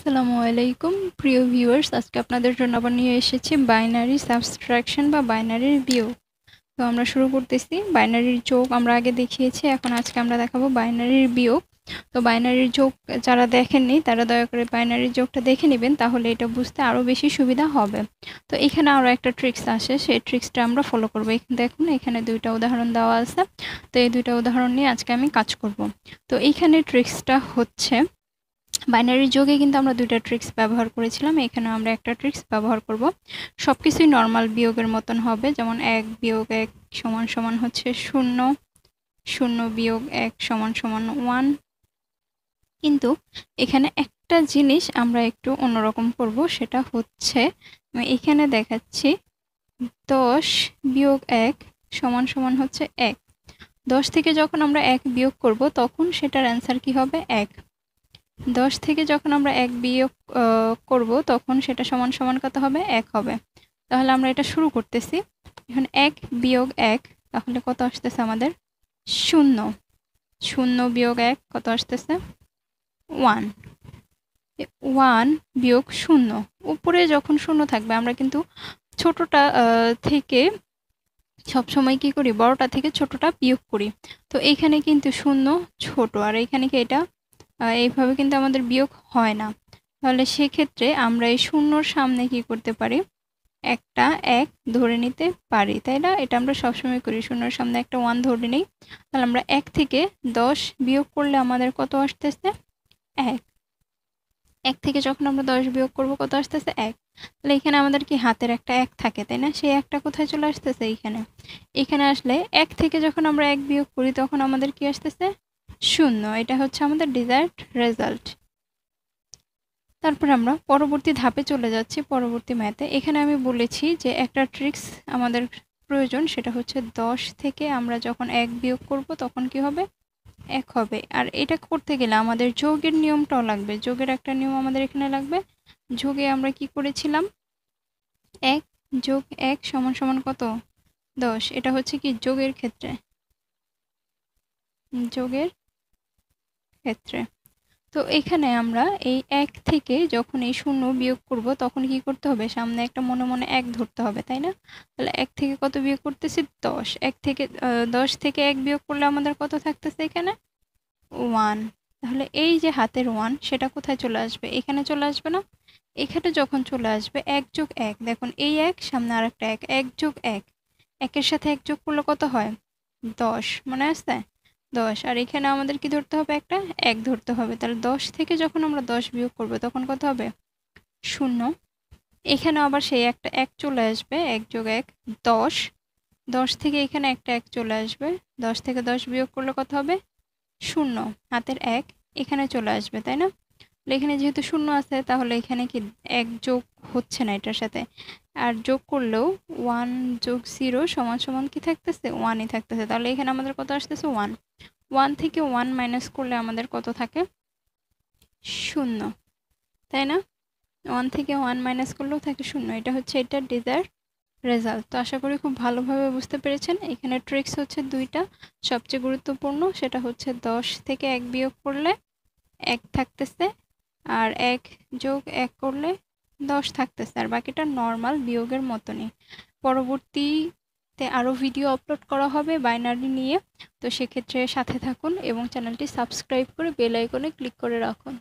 আসসালামু আলাইকুম প্রিয় ভিউয়ার্স, আজকে আপনাদের জন্য আবার নিয়ে এসেছি বাইনারি সাবট্রাকশন বা বাইনারির বিয়োগ। তো আমরা শুরু করতেছি। বাইনারির যোগ আমরা আগে দেখিয়েছি, এখন আজকে আমরা দেখাবো বাইনারির বিয়োগ। তো বাইনারির যোগ যারা দেখেননি তারা দয়া করে বাইনারির যোগটা দেখে নেবেন, তাহলে এটা বুঝতে আরও বেশি সুবিধা হবে। তো এখানে আরও একটা ট্রিক্স আসে, সেই ট্রিক্সটা আমরা ফলো করবো। দেখুন এখানে দুইটা উদাহরণ দেওয়া আছে, তো এই দুইটা উদাহরণ নিয়ে আজকে আমি কাজ করব। তো এইখানে ট্রিক্সটা হচ্ছে, বাইনারি যোগে কিন্তু আমরা দুইটা ট্রিক্স ব্যবহার করেছিলাম, এখানে আমরা একটা ট্রিক্স ব্যবহার করব। সব কিছুই নর্মাল বিয়োগের মতন হবে, যেমন 1 বিয়োগ 1 সমান সমান হচ্ছে 0, 0 বিয়োগ 1 সমান সমান 1। কিন্তু এখানে একটা জিনিস আমরা একটু অন্যরকম করব, সেটা হচ্ছে আমি এখানে দেখাচ্ছি 10 বিয়োগ 1 সমান সমান হচ্ছে 1। 10 থেকে যখন আমরা 1 বিয়োগ করব তখন সেটার অ্যান্সার কি হবে? 1। 10 থেকে যখন আমরা 1 বিয়োগ করব তখন সেটা সমান সমান কত হবে? 1 হবে। তাহলে আমরা এটা শুরু করতেছি। এখন 1 বিয়োগ 1, তাহলে কত আসতেছে আমাদের? 0। 0 বিয়োগ 1 কত আসতেছে? 1। 1 বিয়োগ 0, উপরে যখন 0 থাকবে আমরা কিন্তু ছোটটা থেকে সবসময় কি করি? বড়টা থেকে ছোটটা বিয়োগ করি। তো এইখানে কিন্তু 0 ছোট, আর এইখানে কি এটা এইভাবে কিন্তু আমাদের বিয়োগ হয় না। তাহলে সেক্ষেত্রে আমরা এই 0-র সামনে কি করতে পারি? একটা 1 ধরে নিতে পারি, তাই না? এটা আমরা সবসময় করি, 0-র সামনে একটা 1 ধরে নিই। তাহলে আমরা 1 থেকে 10 বিয়োগ করলে আমাদের কত আসতেছে? 1। 1 থেকে যখন আমরা 10 বিয়োগ করব কত আসতেছে? 1। তাহলে এখানে আমাদের কি হাতের একটা 1 থাকে, তাই না? সেই 1টা কোথায় চলে আসতেছে? এইখানে। এখানে আসলে 1 থেকে যখন আমরা 1 বিয়োগ করি তখন আমাদের কি আসতেছে? 0। এটা হচ্ছে আমাদের ডিজায়ার্ড রেজাল্ট। তারপর আমরা পরবর্তী ধাপে চলে যাচ্ছি, পরবর্তী ম্যাথে। এখানে আমি বলেছি যে একটা ট্রিক্স আমাদের প্রয়োজন, সেটা হচ্ছে 10 থেকে আমরা যখন 1 বিয়োগ করব তখন কি হবে? 1 হবে। আর এটা করতে গেলে আমাদের যোগের নিয়মটাও লাগবে, যোগের একটা নিয়ম আমাদের এখানে লাগবে। যোগে আমরা কি করেছিলাম? 1 যোগ 1 সমান সমান কত? 10। এটা হচ্ছে কি যোগের ক্ষেত্রে, যোগের ক্ষেত্রে। তো এখানে আমরা এই 1 থেকে যখন এই 0 বিয়োগ করব তখন কি করতে হবে? সামনে একটা মনে মনে 1 ধরতে হবে, তাই না? তাহলে 1 থেকে কত বিয়োগ করতেছি? 10। 1 থেকে 10 থেকে 1 বিয়োগ করলে আমাদের কত থাকতেছে এখানে? 1। তাহলে এই যে হাতের 1 সেটা কোথায় চলে আসবে? এখানে চলে আসবে না? এখানে যখন চলে আসবে 1 যোগ 1, দেখুন এই 1 সামনে আরেকটা 1, 1 যোগ 1, 1 এর সাথে 1 যোগ করলে কত হয়? 10, মনে আছে? 10। আর এখানে আমাদের কি ধরতে হবে? একটা 1 ধরতে হবে। তাহলে 10 থেকে যখন আমরা 10 বিয়োগ করব তখন কত হবে? 0। এখানে আবার সেই একটা 1 চলে আসবে, 1 যোগ 1 10। 10 থেকে এখানে একটা 1 চলে আসবে, 10 থেকে 10 বিয়োগ করলে কত হবে? 0। হাতের 1 এখানে চলে আসবে, তাই না? তাহলে এখানে যেহেতু 0 আছে তাহলে এখানে কি 1 যোগ হচ্ছে না এটার সাথে। আর যোগ করলেও 1 যোগ 0 সমান সমান কি থাকতেছে? 1ই থাকতেছে। তাহলে এখানে আমাদের কত আসতেছে? 1। 1 থেকে 1 মাইনাস করলে আমাদের কত থাকে? 0, তাই না? 1 থেকে 1 মাইনাস করলেও থাকে 0। এটা হচ্ছে এটার ডিজায়ার্ড রেজাল্ট। তো আশা করি খুব ভালোভাবে বুঝতে পেরেছেন। এখানে ট্রিক্স হচ্ছে দুইটা, সবচেয়ে গুরুত্বপূর্ণ সেটা হচ্ছে 10 থেকে 1 বিয়োগ করলে 1 থাকতেছে, আর 1 যোগ 1 করলে 10 থাকতেছে, আর বাকিটা নর্মাল বিয়োগের মতনই। পরবর্তীতে আরও ভিডিও আপলোড করা হবে বাইনারি নিয়ে, তো সেক্ষেত্রে সাথে থাকুন এবং চ্যানেলটি সাবস্ক্রাইব করে বেল আইকনে ক্লিক করে রাখুন।